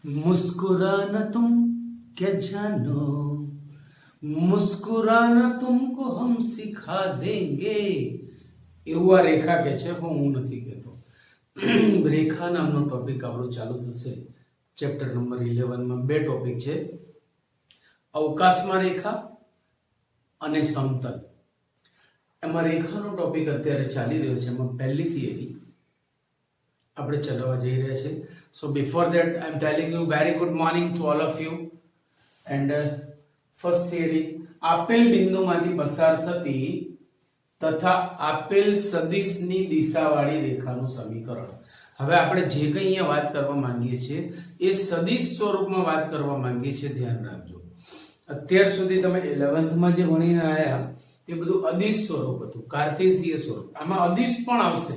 मुस्कुराना तुम क्या जानो, मुस्कुराना तुमको हम सिखा देंगे એવું આ રેખા કે છે, પણ હું નથી કહેતો. રેખા નામનો ટોપિક આપણો ચાલુ થશે ચેપ્ટર નંબર 11 માં. બે ટોપિક છે, અવકાશમાં રેખા અને સમતલ. એમાં રેખાનો ટોપિક અત્યારે ચાલી રહ્યો છે. એમાં પહેલી થિયરી આપણે ચલાવવા જઈ રહ્યા છે. સો before that I M telling you very good morning to all of you. And first theory, આપેલ બિંદુમાંથી પસાર થતી તથા આપેલ સદિશની દિશાવાળી રેખાનું સમીકરણ. હવે આપણે જે કંઈ અહીંયા વાત કરવા માંગીએ છીએ એ સદિશ સ્વરૂપમાં વાત કરવા માંગીએ છીએ. ધ્યાન રાખજો, અત્યાર સુધી તમે 11th માં જે ભણીને આયા એ બધું અદિશ સ્વરૂપ હતું, કાર્ટેશિય સ્વરૂપ. આમાં અદિશ પણ આવશે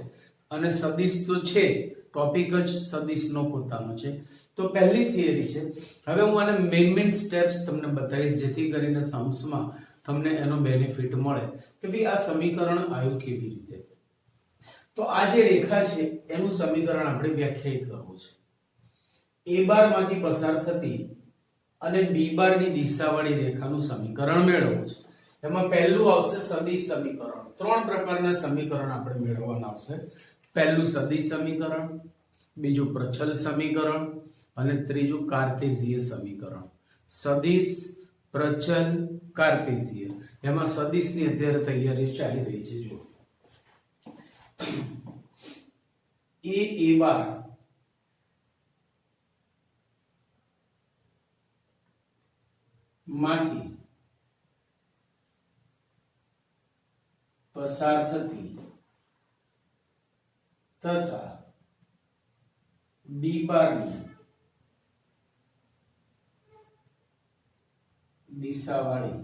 અને સદિશ તો છે જ. ટોપિક જ સદિશનો પોતાનો છે. તો પહેલી થિયરી છે. હવે હું આને મેઇન સ્ટેપ્સ તમને બતાવીશ, જેથી કરીને સમ્સમાં તમને એનો બેનિફિટ મળે કે ભાઈ આ સમીકરણ આવ્યું કેવી રીતે. તો આ જે રેખા છે એનું સમીકરણ આપણે વ્યાખ્યાયિત કરવું છે. એ બાર માંથી પસાર થતી અને બી બાર ની દિશાવાળી રેખાનું સમીકરણ મેળવવું છે. એમાં પહેલું આવશે સદિશ સમીકરણ. ત્રણ પ્રકારના સમીકરણ આપણે મેળવવાના આવશે. પહેલું સદિશ સમીકરણ, બીજું પ્રચલ સમીકરણ અને ત્રીજું કાર્ટેશિય સમીકરણ. સદિશ, પ્રચલ, કાર્ટેશિય. એમાં સદિશની અત્યારે તૈયારી ચાલી રહી છે. જો એ બાર માંથી પસાર થતી તથા બી બારની દિશાવાળી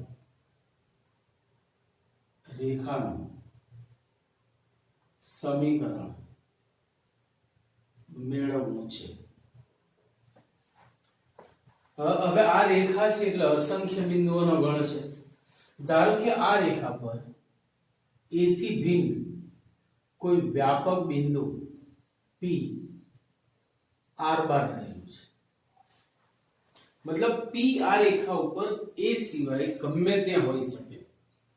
રેખાનું સમીકરણ મેળવવું છે. હવે આ રેખા છે એટલે અસંખ્ય બિંદુઓનો ગણ છે. ધારો કે આ રેખા પર એ થી ભિન્ન કોઈ વ્યાપક બિંદુ P R બાર રહેલું છે. મતલબ P આ રેખા ઉપર એ સિવાય ગમે ત્યાં હોઈ શકે.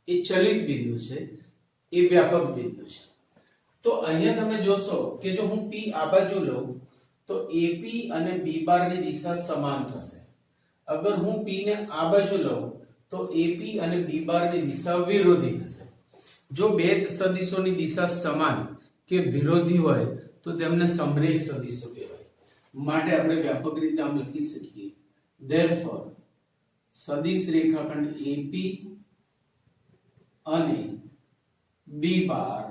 એ ચલિત બિંદુ છે, એ વ્યાપક બિંદુ છે. તો અહીંયા તમે જોશો કે જો હું P આ બાજુ લઉં તો AP અને B બાર ની દિશા સમાન થશે. અગર હું P ને આ બાજુ લઉં તો AP અને B બાર ની દિશા વિરોધી થશે. જો બે સદિશોની દિશા સમાન કે વિરોધી હોય તો તેમને સમરેખ સદિશો કહેવાય. માટે આપણે વ્યાપક રીતે આમ લખી શકીએ, therefore સદિશ રેખાખંડ AP અને B બાર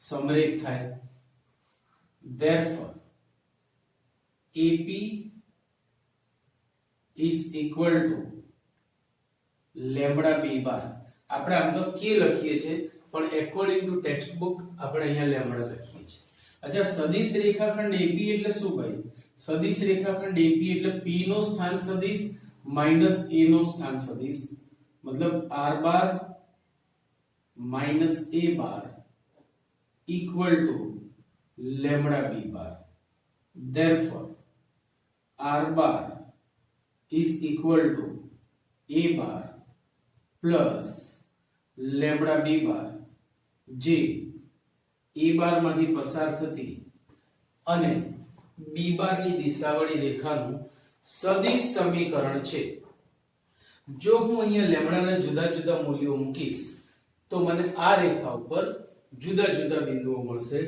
સમરેખ થાય. therefore AP is equal to lambda B bar. આપણે આમ તો કે લખીએ છીએ પણ એકોર્ડિંગ ટુ ટેક્સ્ટ બુક આપણે અહીંયા લેમ્બડા લખીએ છીએ. અચ્છા, સદિશ રેખાખંડ AP એટલે શું ભાઈ? સદિશ રેખાખંડ AP એટલે P નો સ્થાન સદિશ માઈનસ A નો સ્થાન સદિશ. મતલબ R bar minus A bar equal to lambda B bar. therefore R bar is equal to A bar plus lambda B bar, જે એ બાર માંથી પસાર થતી અને બી બાર ની દિશાવાળી રેખાનું સદિશ સમીકરણ છે. જો હું અહીંયા લેમ્બડાના જુદા જુદા મૂલ્યો મૂકીશ તો મને આ રેખા ઉપર જુદા જુદા બિંદુઓ મળશે.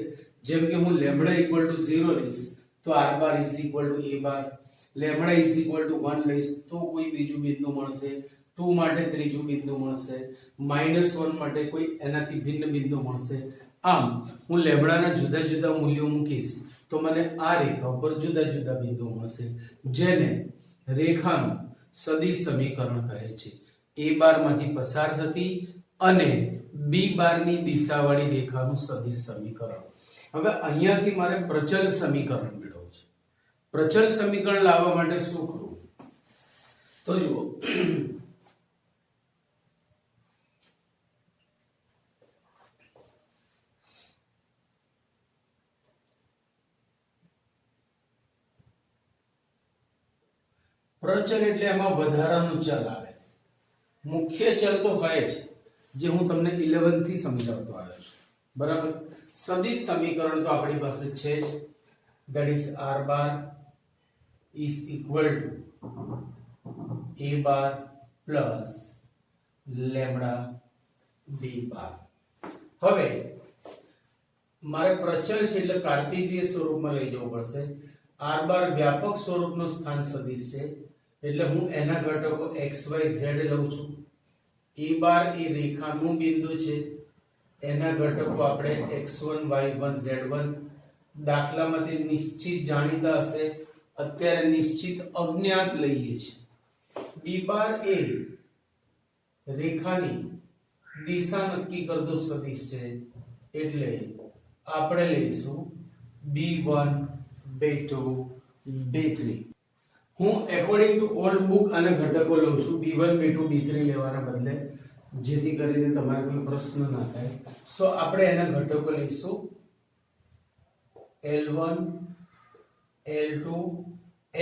જેમ કે હું લેમ્બડા ઇક્વલ ટુ 0 લઈશ તો r bar is equal to a bar, lambda is equal to 1 લઈશ તો કોઈ બીજું બિંદુ મળશે, 2 માટે ત્રીજું બિંદુ મળશે, -1 માટે કોઈ એનાથી ભિન્ન બિંદુ મળશે. આમ હું લેમ્બડાના જુદા જુદા મૂલ્યો મૂકીશ તો મને આ રેખા ઉપર જુદા જુદા બિંદુઓ મળશે, જેને રેખાનું સદિશ સમીકરણ કહે છે. a બાર માંથી પસાર થતી અને b બાર ની દિશાવાળી રેખાનું સદિશ સમીકરણ. હવે અહીંયાથી મારે પ્રચલ સમીકરણ મેળવવું છે. પ્રચલ સમીકરણ લાવવા માટે શું કરવું? તો જુઓ, પ્રચલ એટલે એમાં વધારાનું ચલ આવે, મુખ્ય ચલ તો હોય જ, જે હું તમને 11 થી સમજાવતો આવ્યો છું, બરાબર. સદિશ સમીકરણ તો આપણી પાસે છે જ, that is r bar is equal to a bar plus lambda b bar. હવે મારે પ્રચલ છે એટલે કાર્ટેશિયન સ્વરૂપમાં લઈ જવું પડશે. r bar વ્યાપક સ્વરૂપનું સ્થાન સદિશ છે એટલે હું એના ઘટકો x y z લઉં છું. a bar એ રેખાનું બિંદુ છે, એના ઘટકો આપણે x1 y1 z1 દાખલામાંથી નિશ્ચિત જાણીતા હશે, અત્યારે નિશ્ચિત અજ્ઞાત લઈએ છીએ. b bar એ રેખાની દિશા નક્કી કરતો સદિશ છે એટલે આપણે લઈશું b1 b2 b3. હું એકોર્ડિંગ ટુ ઓલ્ડ બુક અને ઘટકો લઉં છું, b1 b2 b3 લેવાના બદલે, જેથી કરીને તમારે કોઈ પ્રશ્ન ના થાય. સો આપણે એના ઘટકો લઈશું L1 L2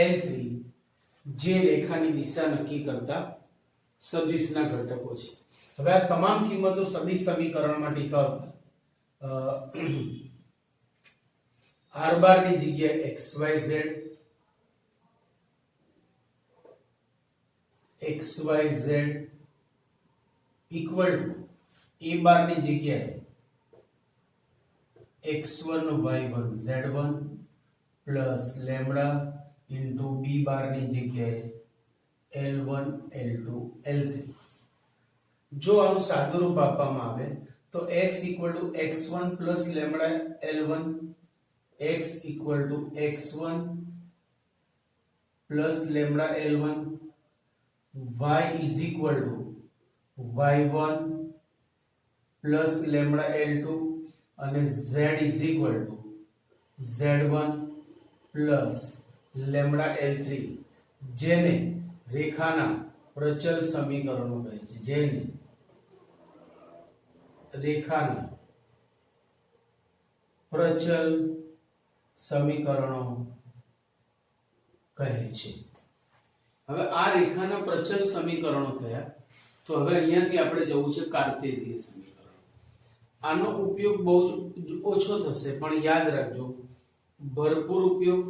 L3, જે રેખાની દિશા નક્કી કરતા સદિશના ઘટકો છે. હવે આ તમામ કિંમતો સદિશ સમીકરણમાં ટીકાવતા r બાર ની જગ્યાએ xyz, xyz equal to a બાર ની જગ્યાએ x1 y1 z1 plus lambda into b બાર ની જગ્યાએ L1 L2 L3. જો આનું સાદુરૂપ આપવામાં આવે તો x equal to x1 plus lambda L1, x equal to x1 plus lambda L1, y is equal to y1 plus lambda L2 અને z is equal to z1 plus lambda L3, જેને રેખાના પ્રચલ સમીકરણો કહે છે, જેને રેખાના પ્રચલ સમીકરણો કહે છે. હવે આ રેખાના પ્રચલ સમીકરણો થયા, તો હવે અહીંયાથી આપણે જવું છે કાર્ટેશિયન સમીકરણ. આનો ઉપયોગ બહુ ઓછો થશે, પણ યાદ રાખજો ભરપૂર ઉપયોગ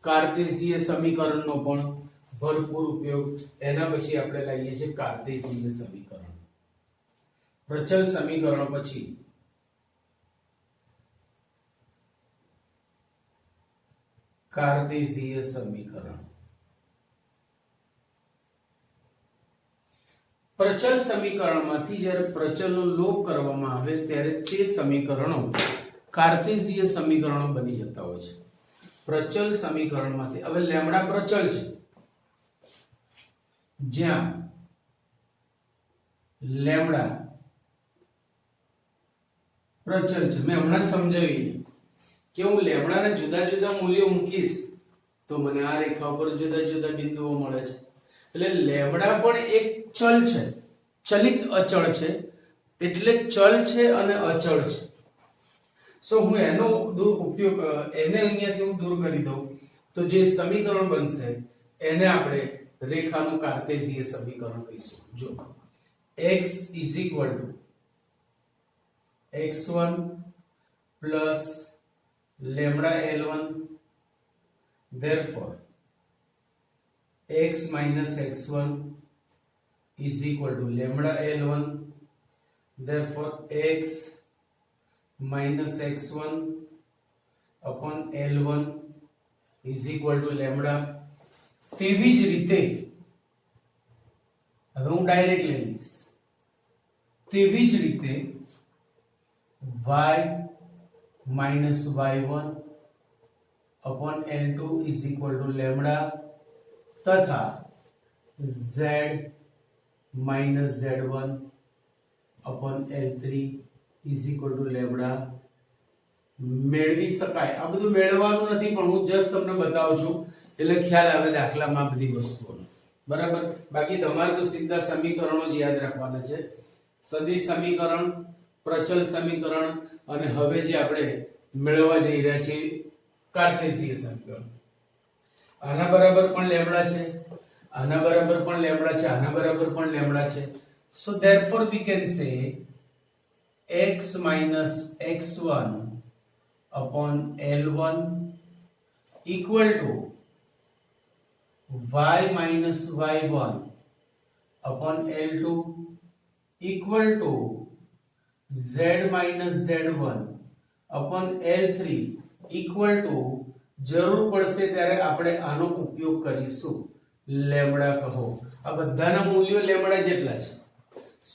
કાર્ટેશિયન સમીકરણનો પણ ભરપૂર ઉપયોગ. એના પછી આપણે લઈએ છીએ કાર્ટેશિયન સમીકરણ. પ્રચલ સમીકરણો પછી કાર્ટેશિયન સમીકરણ. પ્રચલ સમીકરણમાંથી જ્યારે પ્રચલનો લોપ કરવામાં આવે ત્યારે તે સમીકરણો કાર્ટેશિયન સમીકરણો બની જતા હોય છે. પ્રચલ સમીકરણમાંથી હવે લેમ્ડા પ્રચલ છે, જ્યાં લેમ્ડા પ્રચલ છે. મેં હમણાં સમજાવ્યું કે હું લેમ્ડાને જુદા જુદા મૂલ્યો મૂકીશ તો મને આ રેખા ઉપર જુદા જુદા બિંદુઓ મળે છે. એટલે લેમ્ડા પણ એક ચલ છે, ચલિત અચળ છે, એટલે ચલ છે અને અચળ છે. સો હું એનો ઉપયોગ એને અહીંયાથી હું દૂર કરી દઉં તો જે સમીકરણ બનશે એને આપણે રેખાનું કાર્ટેશિયન સમીકરણ કહીશું. જો x is equal to x1 plus lambda L1, therefore x minus x1 is equal to lambda L1, therefore x minus x1 upon L1 is equal to lambda. તેવી જ રીતે હવે હું ડાયરેક્ટ લઈ લઈશ. તેવી જ રીતે y minus y1 upon L2 is equal to lambda તથા z minus z1 upon L3 is equal to lambda મેળવી શકાય. આ બધું મેળવવાનું નથી, પણ હું જસ્ટ તમને બતાવું છું એટલે ખ્યાલ આવે દાખલામાં બધી વસ્તુઓનો, બરાબર. બાકી તમારે તો સીધા સમીકરણો જ યાદ રાખવાના છે. સદિશ સમીકરણ, પ્રચલ સમીકરણ અને હવે જે આપણે મેળવવા જઈ રહ્યા છીએ કાર્ટેશિયન સમીકરણ. આના બરાબર પણ લેમ્ડા છે, આના બરાબર પણ લેમ્ડા છે, આના બરાબર પણ લેમ્ડા છે. So therefore we can say x minus x1 upon L1 equal to y minus y1 upon L2 equal to z minus z1 upon L3 equal to, જરૂર પડશે ત્યારે આપણે આનો ઉપયોગ કરીશું, લેમ્ડા કહો. આ બધાના મૂલ્યો લેમ્ડા જેટલા છે.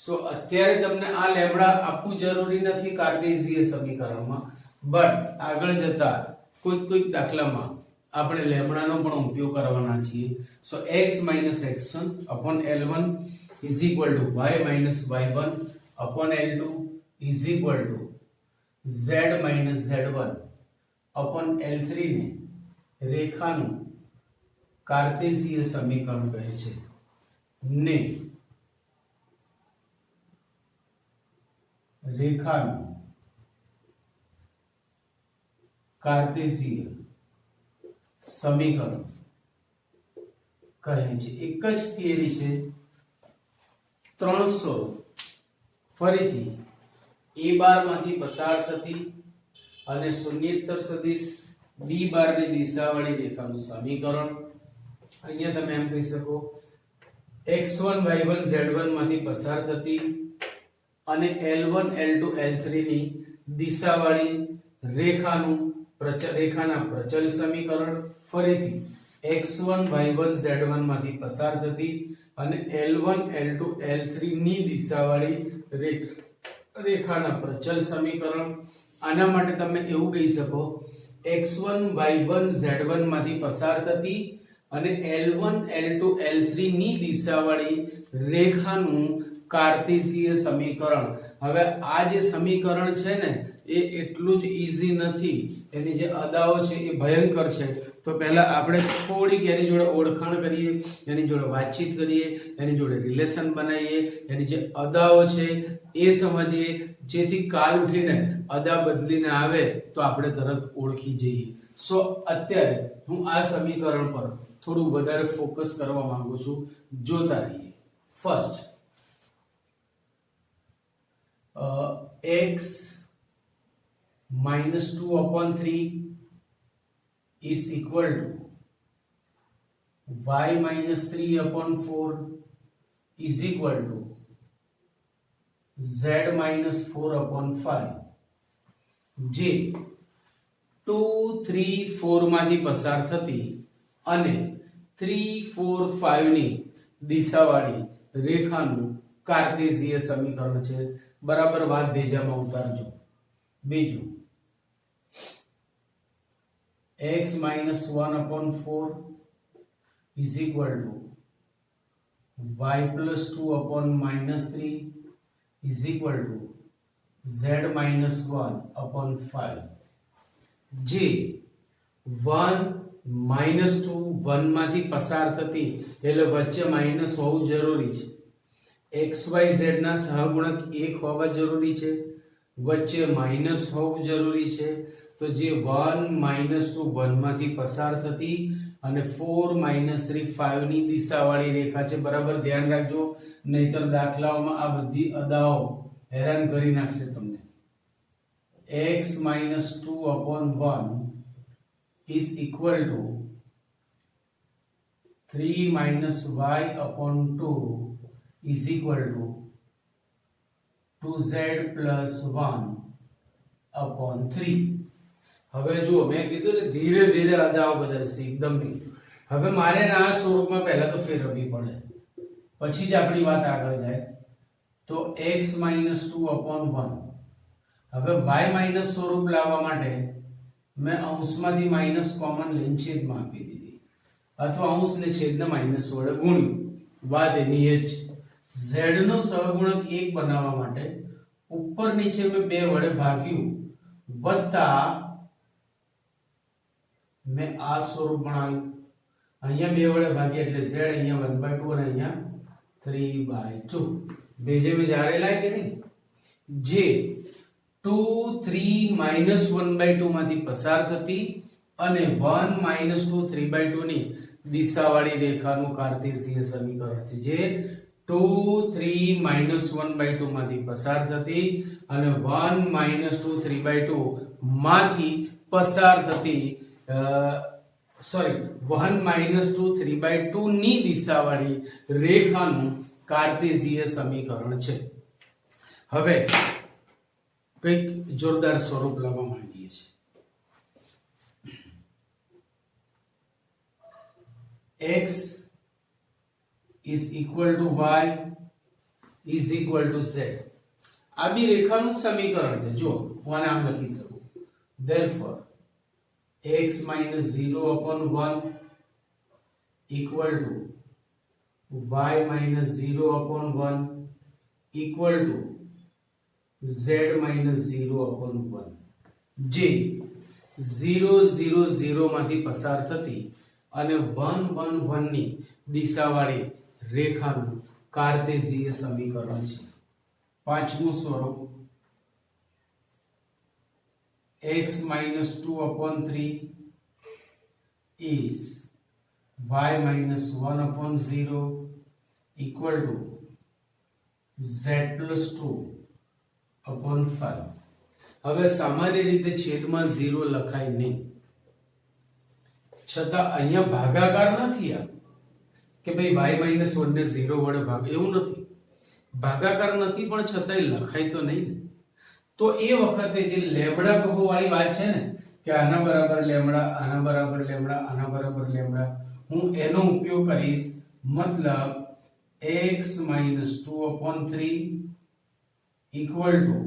સો અત્યારે તમને આ લેમ્ડા આપવું જરૂરી નથી કાર્ટેશિયન સમીકરણમાં, બટ આગળ જતા કોઈક દાખલામાં આપણે લેમ્ડાનો પણ ઉપયોગ કરવાના છીએ. સો x x1 upon L1 is equal to y minus y1 upon L2 is equal to z minus z1 upon L3 ને રેખાનું કાર્ટેશિયન સમીકરણ કહે છે. ને રેખાનું કાર્ટેશિયન સમીકરણ કહે છે. એક જ થિયરી છે, 300 ફરીથી a બાર માંથી પસાર થતી અને શૂન્યેતર સદિશ b બાર ની દિશાવાળી રેખાનું સમીકરણ. અહીંયા તમે એમ કહી શકો x1 y1 z1 માંથી પસાર થતી અને L1 L2 L3 ની દિશાવાળી રેખાના પ્રચલ સમીકરણ. ફરીથી x1 y1 z1 માંથી પસાર થતી અને L1 L2 L3 ની દિશાવાળી રેખાના પ્રચલ સમીકરણ. આના માટે તમે એવું કહી શકો x1 y1 z1 માંથી પસાર થતી અને L1 L2 L3 ની દિશાવાળી રેખાનું કાર્ટેશિયન સમીકરણ. હવે આ જે સમીકરણ છે ને એ એટલું જ ઈઝી નથી, એની જે અદાઓ છે એ ભયંકર છે. તો પહેલા આપણે થોડીક એની જોડે ઓળખાણ કરીએ, એની જોડે વાતચીત કરીએ, એની જોડે રિલેશન બનાવીએ, એની જે અદાઓ છે એ સમજીએ, જેથી કાલ ઉઠીને અદા બદલીને આવે તો આપણે તરત ઓળખી જઈએ. સો અત્યારે હું આ સમીકરણ પર થોડું વધારે ફોકસ કરવા માંગુ છું, જોતા રહીએ. First x minus 2 upon 3 is equal to y minus 3 upon 4 is equal to z minus 4 upon 5. જે 2 3 4 માંથી પસાર થતી અને 3 4 5 ની દિશાવાળી રેખાનું કાર્ટેશિયન સમીકરણ છે. બરાબર વાત ભેજામાં ઉતારજો. બીજું x minus 1 upon 4 is equal to y plus 2 upon minus 3 is equal to z minus 1 upon 5. જે 1 minus 2 1 માંથી પસાર થતી એટલે વચ્ચે માઇનસ હોવું જરૂરી છે. xyz ના સહગુણક 1 હોવા જરૂરી છે, વચ્ચે માઇનસ હોવું જરૂરી છે. તો જે 1 minus 2 1 માંથી પસાર થતી અને 4 minus 3 5 ની દિશાવાળી રેખા છે. બરાબર ધ્યાન રાખજો, નહીતર દાખલાઓમાં આ બધી અદાઓ હેરાન કરી નાખશે તમને. x minus 2 upon 1 is equal to 3 minus y upon 2 is equal to 2z plus 1 upon 3. હવે જુઓ, મેં કીધું ને ધીરે ધીરે અદાઓ બદલશે, એકદમ નહીં. હવે મારે આ સ્વરૂપમાં પહેલા તો ફેરવવી પડે, પછી જ આપણી વાત આગળ જાય. તો x minus 2 upon 1. હવે y માઇનસ સ્વરૂપ લાવવા માટે મેં અંશમાંથી માઇનસ કોમન લઈને છેદમાં આપી દીધી, અથવા અંશને છેદને માઇનસ વડે ગુણ્યું. વાત એની એ જ. z નો સહગુણક 1 બનાવવા માટે ઉપર નીચે મેં 2 વડે ભાગ્યું, વત્તા મેં આ સ્વરૂપ બનાવ્યું. અહીંયા 2 વડે ભાગ્યા એટલે z, અહીંયા 1/2 અને અહીંયા 3/2. ભેજે મેં જારે લાય કે નહીં. જે 2 3 minus 1/2 માંથી પસાર થતી અને 1 minus 2 3/2 ની દિશાવાળી રેખાનું કાર્ટેશિય સમીકરણ છે જે 2 3 1/2 માંથી પસાર થતી અને 1 2 3/2 માંથી પસાર થતી 1 2 3/2 ની દિશાવાળી રેખાનું કાર્ટેશિય સમીકરણ છે. હવે કઈક જોરદાર સ્વરૂપ લાવવા માંગીએ છીએ. x is equal to y is equal to z. આ બી રેખાનું સમીકરણ છે. જો હું આને આમ લખી શકું. therefore x minus 0/1 equal to y minus 0/1 equal to z minus 0/1 જે 0 0 0 માંથી પસાર થતી અને 1 1 1 ની દિશાવાળી રેખાનું કાર્ટેશિય સમીકરણ છે. પાંચમું સ્વરૂપ x minus 2/3 is y minus 1/0 equal to z plus 2/5. હવે સામાન્ય રીતે છેદમાં 0 લખાય નહીં, છતાં અહીંયા ભાગાકાર નથી આ કે ભાઈ y minus 1 ને 0 વડે ભાગ, એવું નથી. ભાગાકાર નથી પણ છતાંય લખાય તો નહીં ને. તો એ વખતે જે લેમ્બડા બહુ વાળી વાત છે ને કે આના બરાબર લેમ્બડા, આના બરાબર લેમ્બડા, આના બરાબર લેમ્બડા, હું એનો ઉપયોગ કરીશ. મતલબ x minus 2/3 equal to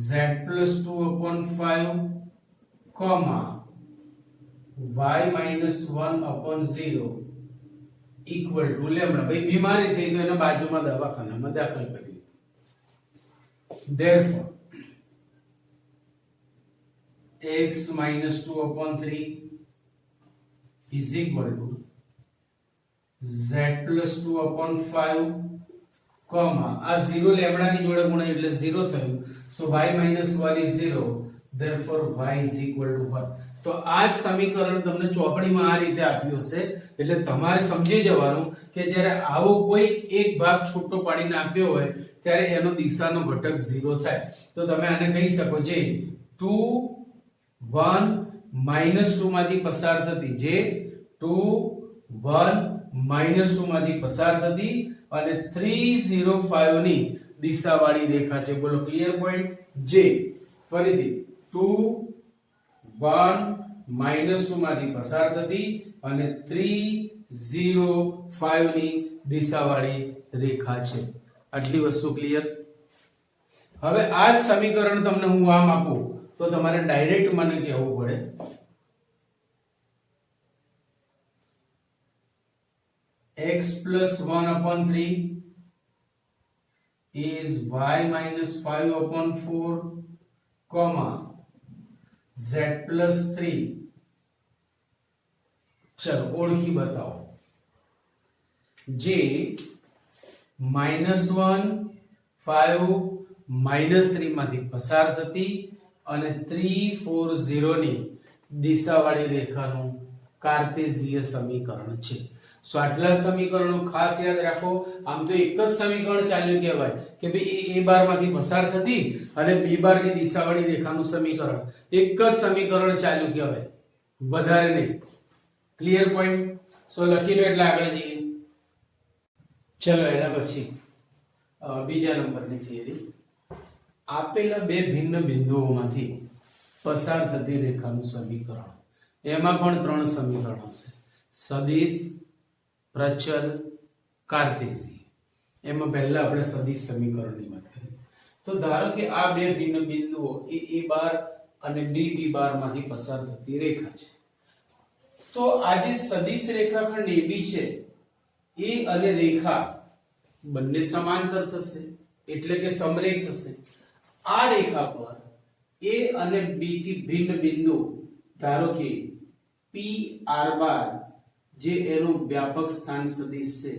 z plus 2/5 comma y minus 1/0 equal to lambda. ભાઈ બીમારી થઈ તો એના બાજુમાં દવાખાનામાં દાખલ કરી. therefore x minus 2/3 is equal to z plus 2/5 comma આ 0 લેમ્બડા ની જોડે ગુણાય એટલે 0 થયું. so y minus 1 is 0, therefore y is equal to 1. તો આ જ સમીકરણ તમને ચોપડીમાં આ રીતે આપ્યું છે એટલે તમારે સમજી જવાનું કે જ્યારે આવો કોઈ એક ભાગ છૂટો પાડીને આપ્યો હોય ત્યારે એનો દિશાનો ઘટક 0 થાય. તો તમે આને કહી શકો જે 2 1 -2 માંથી પસાર થતી, જે 2 1 -2 માંથી પસાર થતી અને 3 0 5 ની દિશાવાળી રેખા છે. બોલો ક્લિયર પોઈન્ટ. જે ફરીથી 2 1 -2 માંથી પસાર થતી અને 3 0 5 ની દિશાવાળી રેખા છે. આટલી વસ્તુ ક્લિયર. હવે આ જ સમીકરણ તમને હું આમ આપું તો તમારે ડાયરેક્ટ મને કહેવું પડે x plus 1/3 is y minus 5/4 comma z plus 3. ચલો ઓળખી બતાવો. જે -1 5 -3 માંથી પસાર થતી અને 3 4 0 ની દિશાવાળી રેખાનું કાર્ટેશિય સમીકરણ છે. સો આટલા સમીકરણો ખાસ યાદ રાખો. આમ તો એક જ સમીકરણ ચાલ્યું કહેવાય કે ભાઈ એ બાર માંથી પસાર થતી અને બી બાર ની દિશાવાળી રેખાનું સમીકરણ, એક જ સમીકરણ ચાલ્યું કહેવાય, વધારે નહીં. Clear point. સો લખી લો એટલે આગળ જઈએ. ચલો એના પછી બીજા નંબરની થિયરી. આપેલા બે ભિન્ન બિંદુઓમાંથી પસાર થતી રેખાનું સમીકરણ. એમાં પણ ત્રણ સમીકરણો છે: સદિશ, પ્રચલ, કાર્ટેશિય. એમાં પહેલા આપણે સદિશ સમીકરણની વાત કરીએ. તો ધારો કે આ બે ભિન્ન બિંદુઓ એ બાર અને બી બાર માંથી પસાર થતી રેખા છે. તો આ જે સદિશ રેખાખંડ AB છે એ અને રેખા બંને સમાંતર થશે એટલે કે સમરેખ થશે. આ રેખા પર A અને B થી ભિન્ન બિંદુ ધારો કે PR' જે એનું વ્યાપક સ્થાન સદિશ છે,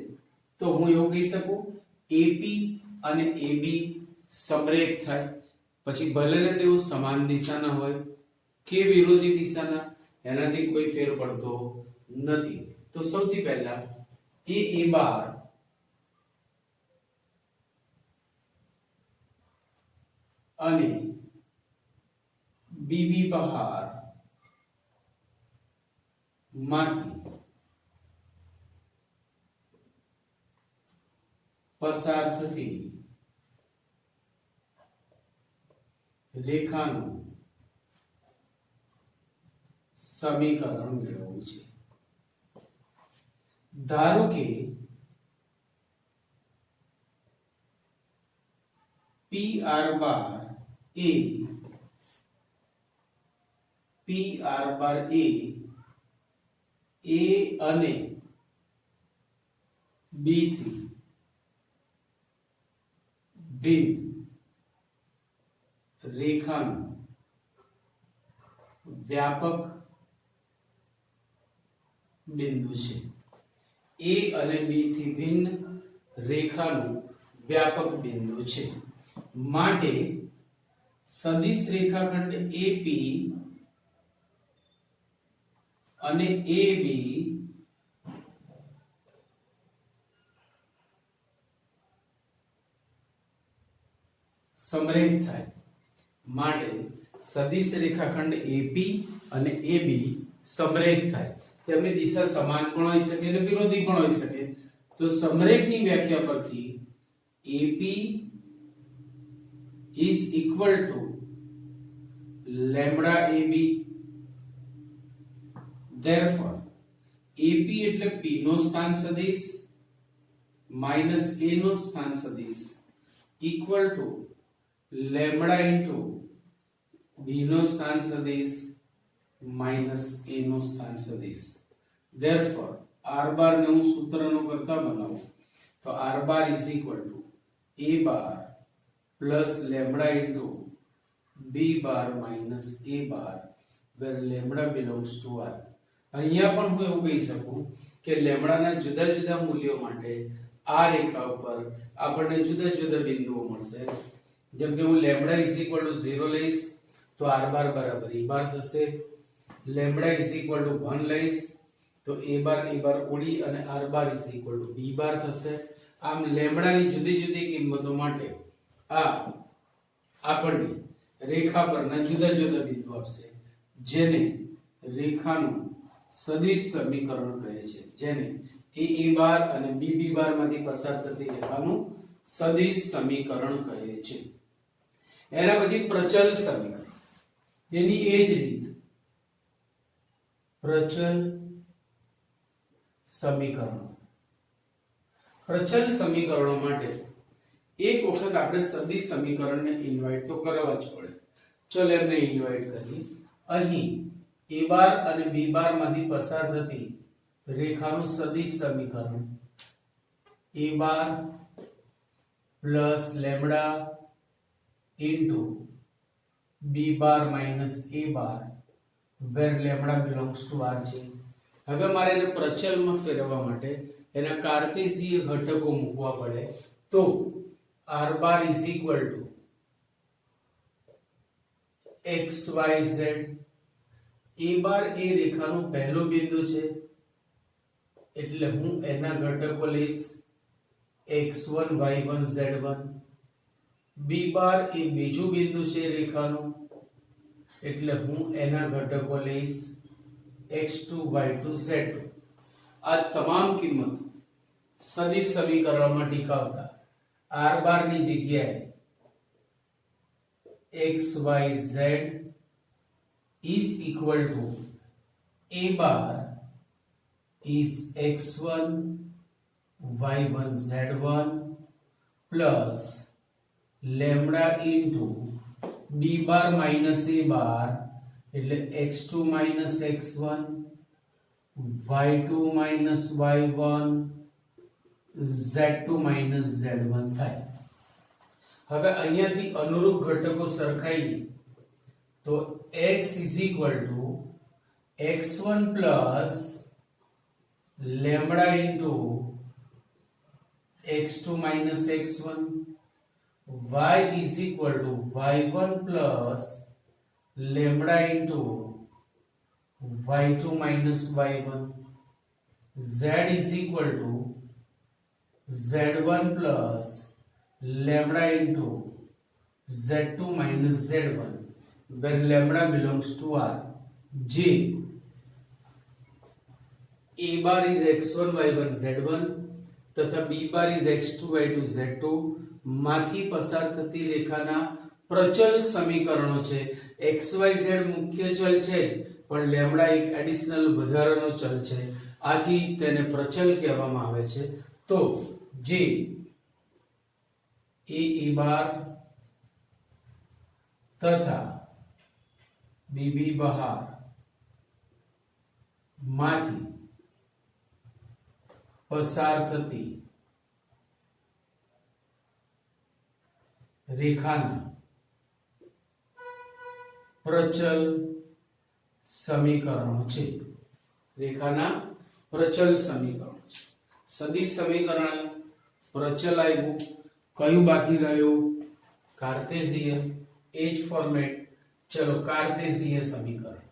તો હું એવું કહી શકું AP અને AB સમરેખ થાય. પછી ભલે ને તેઓ સમાન દિશાના હોય કે વિરોધી દિશાના, એનાથી કોઈ ફેર પડતો નથી. તો સૌથી પહેલા a બાર અને bb બહાર માંથી પસાર થતી રેખાનું સમીકરણ મેળવવું છે. ધારો કે PR બાર એ અને B થી ભિન્ન રેખાનું વ્યાપક બિંદુ છે. A અને B થી ભિન્ન રેખાનું વ્યાપક બિંદુ છે માટે સદિશ રેખાખંડ AP અને AB સમરેખ થાય. માટે સદિશ રેખાખંડ AP અને AB સમરેખ થાય. તેમની દિશા સમાન પણ હોઈ શકે અને વિરોધી પણ હોઈ શકે. તો સમરેખની વ્યાખ્યા પરથી AP is equal to lambda AB. Therefore AP એટલે P નો સ્થાન સદિશ minus A નો સ્થાન સદિશ equal to lambda into B નો સ્થાન સદિશ minus A નો સ્થાન સદિશ. Therefore R બાર ને હું સૂત્રનો કરતા બનાવું તો R bar is equal to A bar plus lambda into B bar minus A bar where lambda belongs to R. અહીંયા પણ હું એવું કહી શકું કે લેમ્બડાના જુદા જુદા મૂલ્યો માટે આ રેખા ઉપર આપણને જુદા જુદા બિંદુઓ મળશે. જેમ કે હું લેમ્બડા is equal to 0 લઈશ તો R બાર બરાબર E બાર થશે. લેમ્બડા is equal to 1 લઈશ તો A બાર ઉડી અને R bar is equal to B બાર થશે. આમ લેમ્બડાની જુદી જુદી કિંમતો માટે આ આપણને રેખા પરના જુદા જુદા બિંદુ આપશે જેને રેખાનું સદિશ સમીકરણ કહે છે. જેને A બાર અને B બાર માંથી પસાર થતી રેખાનું સદિશ સમીકરણ કહે છે. એના પછી પ્રચલ સમીકરણ. એની એ જ રીત પ્રચલ સમીકરણો. પ્રચલ સમીકરણો માટે એક વખત આપણે સદિશ સમીકરણને ઇન્વાઇટ તો કરવા જ પડે. ચલ એમને ઇન્વાઇટ કરીએ. અહીં A બાર અને B બાર માંથી પસાર થતી રેખાનું સદિશ સમીકરણ A bar plus lambda into B bar minus A bar where lambda belongs to R છે. હવે મારે એને પ્રચલમાં ફેરવવા માટે એના કાર્ટેશીય ઘટકો મૂકવા પડે. તો R bar is equal to XYZ. A બાર એ રેખાનું પહેલું બિંદુ છે એટલે હું એના ઘટકો લઈશ x1 y1 z1. B બાર એ બીજું બિંદુ છે રેખાનું એટલે હું એના ઘટકો લઈશ x2 y2 z2. આ તમામ કિંમતો સદિશ સમીકરણમાં ટીકાવતા R બાર ની જગ્યાએ xyz is equal to A bar is x1 y1 z1 plus lambda into B bar minus A bar એટલે x2 minus x1 y2 minus y1 z2 minus z1 થાય. હવે અહીંયાથી અનુરૂપ ઘટકો સરખાઈએ તો x is equal to x1 plus lambda into x2 minus x1. Y is equal to y1 plus lambda into y2 minus y1. z is equal to z1 plus lambda into z2 minus z1 where lambda belongs to R. J A bar is x1 y1 z1 તથા b bar is x2 y2 z2 માંથી પસાર થતી રેખાના પ્રચલ સમીકરણો છે. xyz મુખ્ય ચલ છે પણ લેમ્બડા એક એડિશનલ વધારાનો ચલ છે, આથી તેને પ્રચલ કહેવામાં આવે છે. તો જે a બાર તથા bb બહાર માંથી પસાર થતી રેખાના પ્રચલ સમીકરણો છે. રેખાના પ્રચલ સમીકરણો છે. સદિશ સમીકરણ પ્રચલ આવ્યું, કયું બાકી રહ્યું? કાર્ટેશિયન. એ જ ફોર્મેટ. ચલો કાર્ટેશિયન સમીકરણ.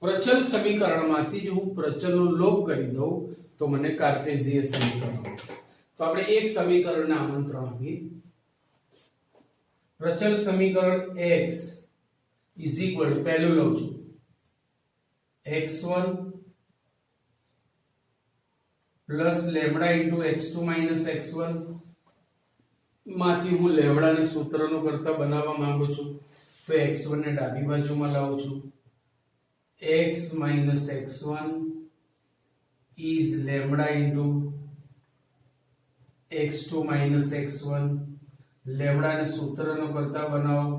પ્રચલ સમીકરણમાંથી જો હું પ્રચલનો લોપ કરી દઉં તો મને કાર્ટેશિયન સમીકરણ મળે. તો આપણે એક સમીકરણને આમંત્રણ આપીએ. પ્રચલ સમીકરણ x is equal to પહેલું લઉં છું x1 plus lambda into x2 minus x1 માંથી હું લેમ્બડાને સૂત્રનો કરતા બનાવવા માંગુ છું. તો x1 ને ડાબી બાજુમાં લાવું છું. x minus x1 is lambda into x2 minus x1 lambda ને સૂત્રનો કરતા બનાવો.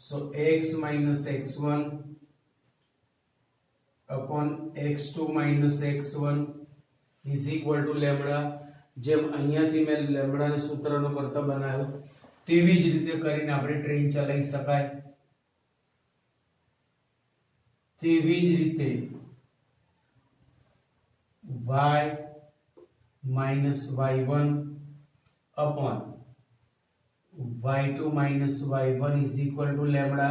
so x minus x1 upon x2 minus x1 is equal to lambda. જેમ અહીંયાથી મેં લેમ્બડા ને સૂત્રનો કરતા બનાવ્યો તેવી જ રીતે કરીને આપણે ટ્રેન ચલાવી શકાય. તેવી જ રીતે y minus y1 upon y2 minus y1 is equal to lambda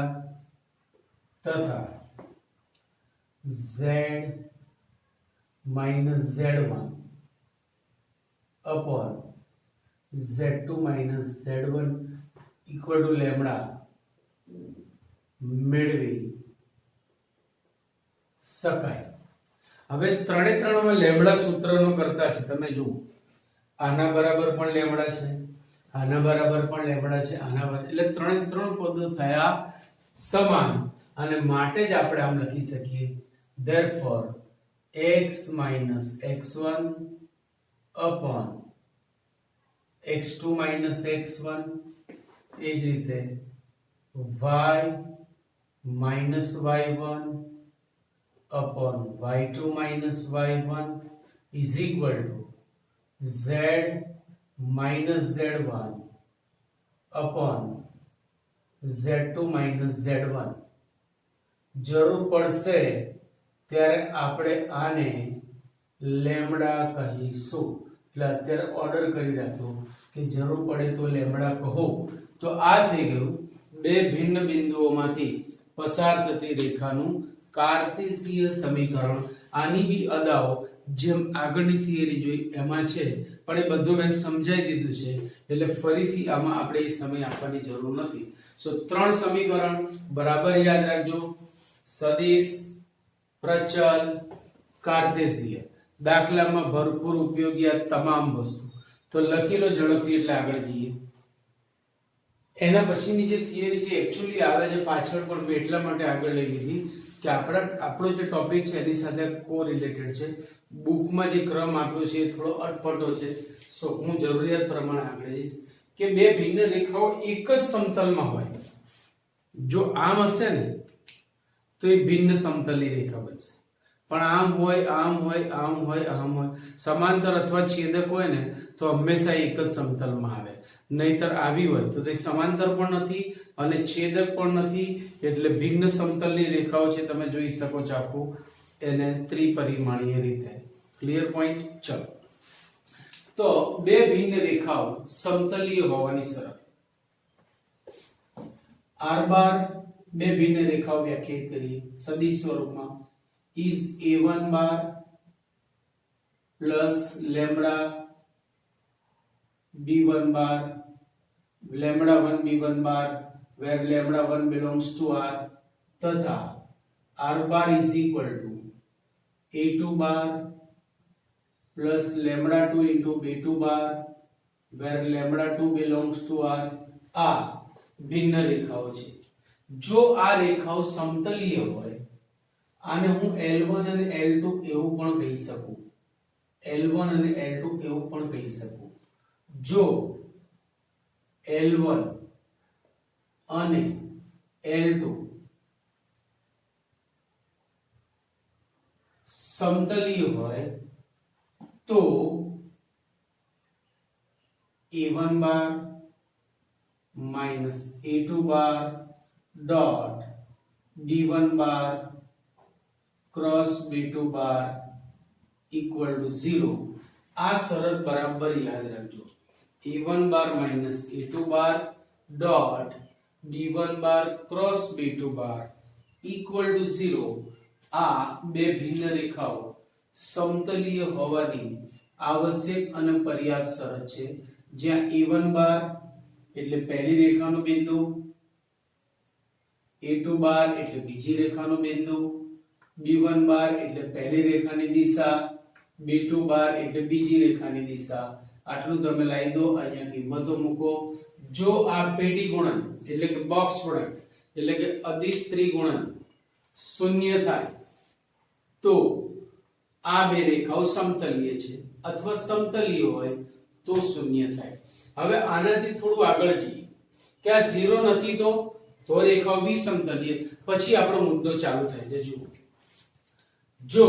તથા z minus z1 upon z2 minus z1 equal to lambda મેળવી શકાય. હવે ત્રણે ત્રણમાં લેમ્બડા સૂત્રનો કરતા છે. તમે જુઓ આના બરાબર પણ લેમ્બડા છે, આના બરાબર પણ લેમ્બડા છે, આના બરાબર, એટલે ત્રણે ત્રણ પદો થયા સમાન અને માટે જ આપણે આમ લખી શકીએ therefore x minus x1 upon x2 minus x1 એ જ રીતે y minus y1 upon y2 minus y1 is equal to z minus z1 upon z2 minus z1. જરૂર પડશે ત્યારે આપણે આને લેમ્બડા કહીશું. એટલે અત્યારે ઓર્ડર કરી રાખ્યો કે જરૂર પડે તો લેમ્બડા કહો. તો આ થઈ ગયું બે ભિન્ન બિંદુઓમાંથી પસાર થતી રેખાનું કાર્ટેશિયન સમીકરણ. આની બી અદાઓ જેમ આગળની થિયરી જોઈ એમાં છે, પણ એ બધું મેં સમજાવી દીધું છે એટલે ફરીથી આમાં આપણે એ સમય આપવાની જરૂર નથી. સો ત્રણ સમીકરણ બરાબર યાદ રાખજો: સદિશ, પ્રચલ, કાર્ટેશિયન. દાખલામાં ભરપૂર ઉપયોગી આ તમામ વસ્તુ. તો લખી લો ઝડપથી એટલે આગળ જઈએ. એના પછીની જે થિયરી છે એકચ્યુઅલી આવે છે પાછળ, પણ મેં એટલા માટે આગળ લઈ લીધી કે આપણો જે ટોપિક છે એની સાથે કો રિલેટેડ છે. બુકમાં જે ક્રમ આપ્યો છે એ થોડો અટપટો છે. સો હું જરૂરિયાત પ્રમાણે આગળ જઈશ કે બે ભિન્ન રેખાઓ એક જ સમતલમાં હોય. જો આમ હશે ને તો એ ભિન્ન સમતલની રેખા બનશે, પણ આમ હોય, આમ હોય, આમ હોય, આમ હોય, સમાંતર અથવા છેદક હોય ને તો હંમેશા એક જ સમતલમાં આવે. નહીતર આવી હોય તો તે સમાંતર પણ નથી અને છેદક પણ નથી. એટલે ભિન્ન સમતલની રેખાઓ છે, તમે જોઈ શકો છો આખું એને ત્રિપરિમાણીય રીતે. Clear point? ચલો, તો તો બે ભિન્ન રેખાઓ સમતલીય હોવાની શરત r બાર બે ભિન્ન રેખાઓ વ્યાખ્યાયિત કરીએ સદિશ સ્વરૂપમાં is a1 bar plus lambda b1 bar lambda 1 b1 bar where lambda 1 belongs to r तथा r bar is equal to a2 bar plus lambda 2 into b2 bar where lambda 2 belongs to r આ ભિન્ન રેખાઓ છે જો આ રેખાઓ સમતલીય હોય આને હું L1 અને L2 એવું પણ કહી શકું L1 અને L2 એવું પણ કહી શકું જો L1 અને L2 સમતલીય હોય તો a1 bar minus a2 bar dot b1 bar cross b2 bar equal to 0 આ શરત બરાબર યાદ રાખજો a1 bar minus a2 bar dot b1 bar cross b2 bar equal to 0 આ બે ભિન્ન રેખાઓ સમતલીય હોવાની આવશ્યક અને પર્યાપ્ત શરત છે જ્યાં a1 bar એટલે પહેલી રેખાનો બિંદુ a2 બાર એટલે બીજી રેખાનો બિંદુ b1 બાર એટલે પહેલી રેખાની દિશા b2 બાર એટલે બીજી રેખાની દિશા આટલું તમે લાવી દો અહીંયા કિંમતો મૂકો જો આ પેટી ગુણન એટલે કે બોક્સ પ્રોડક્ટ એટલે કે અદિશ ત્રિગુણન શૂન્ય થાય તો આ બે રેખાઓ સમતલીય છે અથવા સમતલીય હોય તો શૂન્ય થાય હવે આનાથી થોડું આગળ જઈએ કે આ 0 નથી તો રેખાઓ વિસમતલીય પછી આપણો મુદ્દો ચાલુ થાય છે જુઓ જો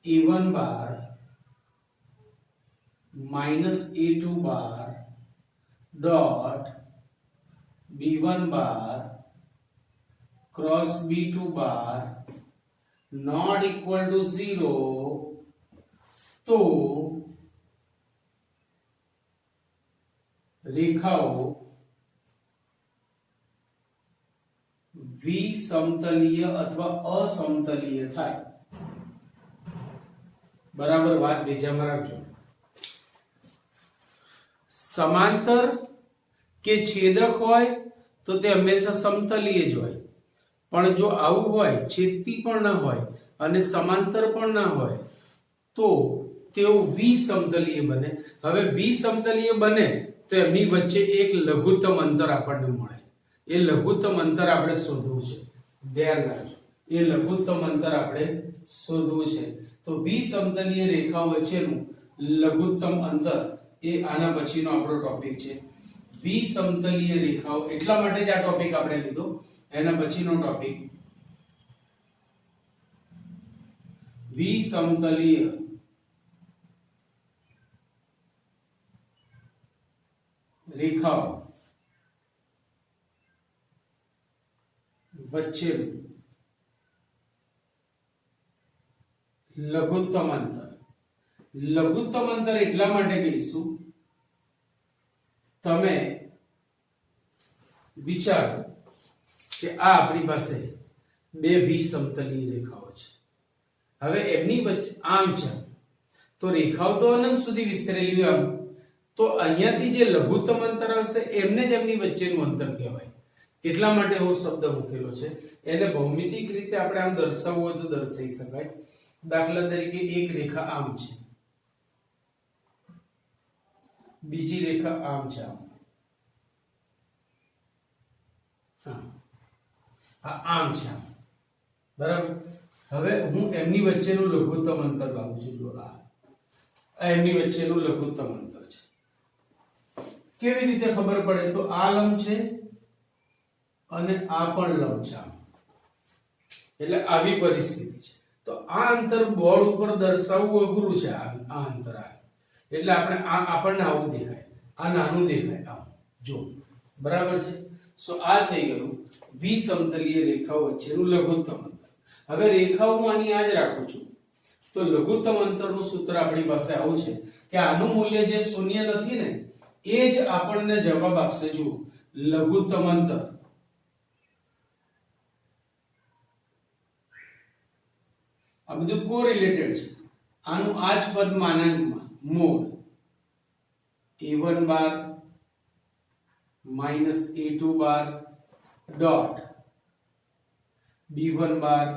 a1 bar minus a2 bar dot b1 bar cross b2 bar not equal to 0 तो रेखाओं विसमतलीय अथवा असमतलीय थाय बराबर बात बीजामां राखजो समांतर के छेदक होय तो ते हमेशा समतलीय ज होय पण जो आवुं होय छेदती पण न होय अने समांतर पण न होय तो તેઓ વિસમતલીય બને હવે વિસમતલીય બને તો એમની વચ્ચે એક લઘુત્તમ અંતર આપણને મળે એ લઘુત્તમ અંતર આપણે શોધવું છે ધ્યાન રાખજો એ લઘુત્તમ અંતર આપણે શોધવું છે તો વિસમતલીય રેખાઓ વચ્ચેનું લઘુત્તમ અંતર એ આના પછીનો આપણો ટોપિક છે વિસમતલીય રેખાઓ એટલા માટે જ આ ટોપિક આપણે લીધો એના પછીનો ટોપિક વિસમતલીય रेखाओं वच्चे लघुत्तम अंतर એટલા માટે કહીશું તમે વિચારો કે આ આપણી પાસે બે વિસમતલીય રેખાઓ છે હવે એમની વચ્ચે આમ છે તો રેખાઓ તો અનંત સુધી વિસ્તરેલી હોય તો અહીંયાથી જે લઘુત્તમ અંતર આવશે એમને જ એમની વચ્ચેનું અંતર કહેવાય એટલા માટે એવો શબ્દ મૂકેલો છે એને ભૌમિતિક રીતે આપણે આમ દર્શાવવું હોય તો દર્શાવી શકાય દાખલા તરીકે એક રેખા આમ છે બીજી રેખા આમ છે આમ છે બરાબર હવે હું એમની વચ્ચેનું લઘુત્તમ અંતર લાવું છું જો આ એમની વચ્ચેનું લઘુત્તમ અંતર છે કેવી રીતે ખબર પડે તો આ લંબ છે અને આ પણ લંબ છે એટલે આવી પરિસ્થિતિ છે તો આ અંતર બોર્ડ ઉપર દર્શાવવું અઘરું છે આ અંતર એટલે આપણને આવું દેખાય આ નાનું દેખાય આમ જો બરાબર છે સો આ થઈ ગયું વિસમતલીય રેખાઓ વચ્ચેનું લઘુત્તમ અંતર હવે રેખા હું આની આ જ રાખું છું તો લઘુત્તમ અંતરનું સૂત્ર આપણી પાસે આવું છે કે આનું મૂલ્ય જે શૂન્ય નથી ને એ જ આપણને જવાબ આપશે. જુઓ લઘુત્તમ અંતર આ બધું કોરિલેટેડ છે. આનું આ જ પદ માનાંકમાં મોડ a1 બાર માઈનસ a2 બાર ડોટ b1 બાર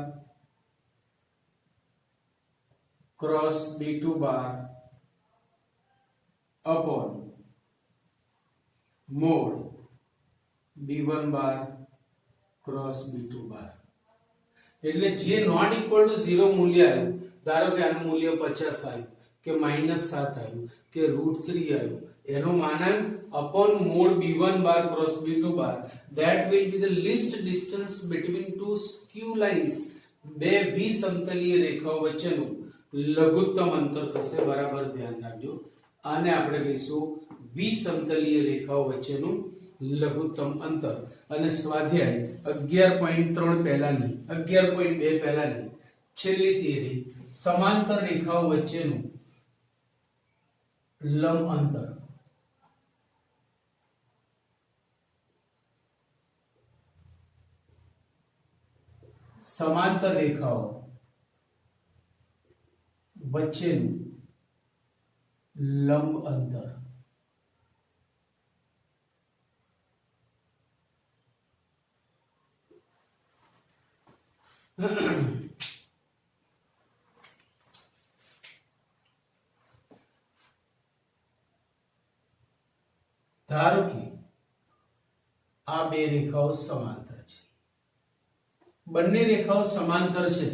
ક્રોસ b2 બાર अपॉन मोड b1 बार क्रॉस b2 बार એટલે જે નોટ ઇક્વલ ટુ 0 મૂલ્ય આવ્યું, ધારો કે આનું મૂલ્ય 50 આવ્યું કે -7 આવ્યું કે √3 આવ્યું, એનો માનાંક upon mod b1 bar cross b2 bar, that will be the least distance between two skew lines. બે વિસમતલીય રેખાઓ વચ્ચેનું લઘુત્તમ અંતર થશે. બરાબર ધ્યાન રાખજો. આને આપણે કહીશું વિસમતલીય રેખાઓ વચ્ચેનું લઘુત્તમ અંતર. અને સ્વાધ્યાય 11.3 પહેલાની 11.2 પહેલાની છેલ્લી થિયરી સમાંતર રેખાઓ વચ્ચેનું લંબ અંતર. સમાંતર રેખાઓ વચ્ચેનું લંબ અંતર ધારો કે આ બે રેખાઓ સમાંતર છે. બંને રેખાઓ સમાંતર છે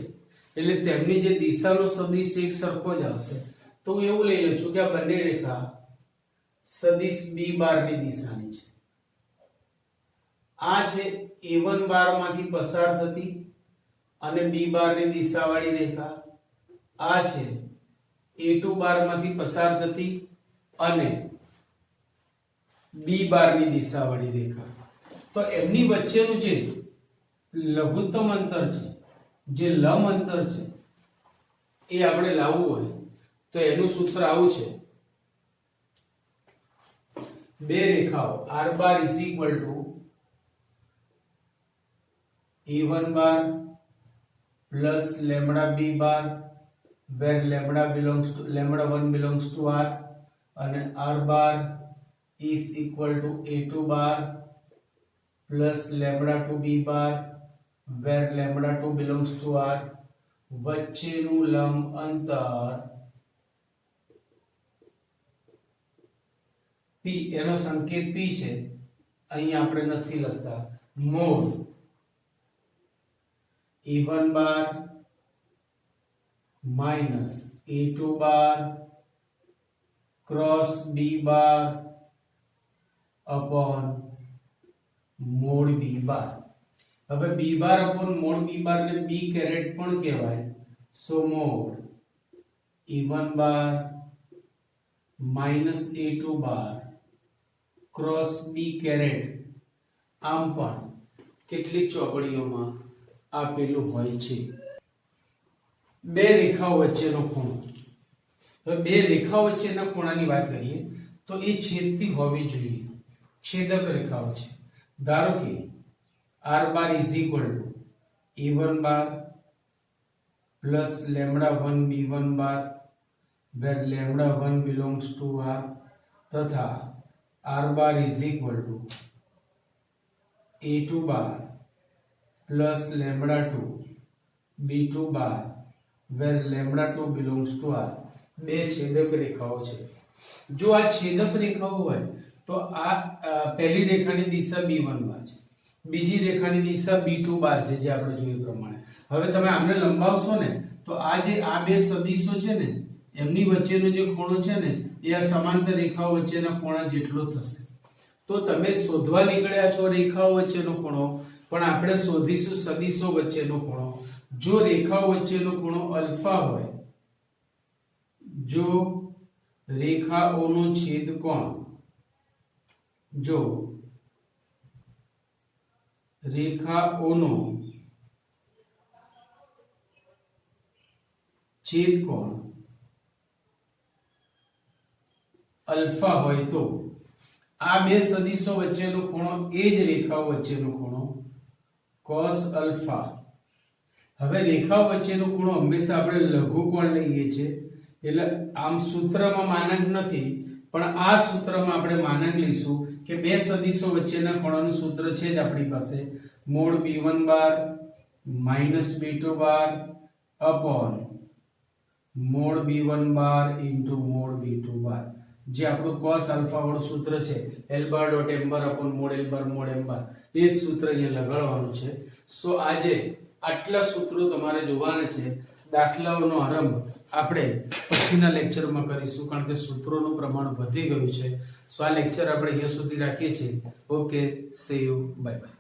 એટલે તેમની જે દિશાનો સદિશ એક સરખો જ આવશે. તો હું એવું લઈ લઉં છું કે આ બંને રેખા સદિશ b બાર ની દિશાની છે. આ છે a1 બાર માંથી પસાર થતી અને b બાર ની દિશાવાળી રેખા. આ છે a2 બાર માંથી પસાર થતી અને b બાર ની દિશાવાળી રેખા. તો એમની વચ્ચેનું જે લઘુત્તમ અંતર છે, જે લંબ અંતર છે, એ આપણે લાવવું હોય તો એનું સૂત્ર આવું છે. બે રેખાઓ r bar is equal to a1 bar plus lambda b bar where lambda 1 belongs to r અને r bar is equal to a2 bar plus lambda 2b bar where lambda 2 belongs to r. વચ્ચેનું લંબ અંતર p, એનો સંકેત p છે, અહીં આપણે નથી લખતા. મોડ a1 બાર માઈનસ a2 બાર ક્રોસ b બાર અપોન મોડ b બાર. હવે b બાર અપોન મોડ b બાર ને b કેરેટ પણ કહેવાય. સો મોડ a1 બાર માઈનસ a2 બાર ક્રોસ b કેરેટ આમ પણ કેટલીક ચોપડીઓમાં આપેલું હોય છે. બે રેખાઓ વચ્ચેનો ખૂણો. હવે બે રેખાઓ વચ્ચેના ખૂણાની વાત કરીએ તો એ છેદતી હોવી જોઈએ. છેદક રેખાઓ છે. ધારો કે r bar is equal to a1 bar plus lambda 1 b1 bar where lambda 1 belongs to r તથા r bar is equal to a2 bar plus lambda 2 b2 bar where lambda 2 belongs to r. બે છેદક રેખાઓ છે. જો આ છેદક રેખાઓ હોય તો આ પહેલી રેખાની દિશા b1 બાર છે, બીજી રેખાની દિશા b2 બાર છે, જે આપણે જોયું પ્રમાણે. હવે તમે આમને લંબાવશો ને તો આ જે આ બે સદિશો છે ને એમની વચ્ચેનો જે ખૂણો છે ને એ આ સમાંતર રેખાઓ વચ્ચેના ખૂણા જેટલો થશે. તો તમે શોધવા નીકળ્યા છો રેખાઓ વચ્ચેનો ખૂણો, પણ આપણે શોધીશું સદિશો વચ્ચેનો ખૂણો. જો રેખાઓ વચ્ચેનો ખૂણો અલ્ફા હોય, જો રેખાઓનો છેદ કોણ, જો રેખાઓનો છેદ કોણ અલ્ફા હોય તો આ બે સદિશો વચ્ચેનો ખૂણો એ જ રેખાઓ વચ્ચેનો ખૂણો cos અલ્ફા. હવે રેખાઓ વચ્ચેનો ખૂણો હંમેશા આપણે લઘુકોણ લઈએ છીએ, એટલે આમ સૂત્રમાં માનાંક નથી, પણ આ સૂત્રમાં આપણે માનાંક લઈશું કે બે સદિશો વચ્ચેના ખૂણાનું સૂત્ર છે જ આપણી પાસે mod b1 bar minus b2 bar upon mod b1 bar into mod b2 bar, જે આપણું cos આલ્ફા વાળું સૂત્ર છે l bar dot m bar upon mod l bar mod m bar, એ જ સૂત્ર અહીંયા લગાડવાનું છે. સો આજે આટલા સૂત્રો તમારે જોવાના છે. દાખલાઓનો આરંભ આપણે પછીના લેક્ચરમાં કરીશું, કારણ કે સૂત્રોનું પ્રમાણ વધી ગયું છે. સો આ લેક્ચર આપણે અહીંયા સુધી રાખીએ છીએ. Okay, C you, bye bye.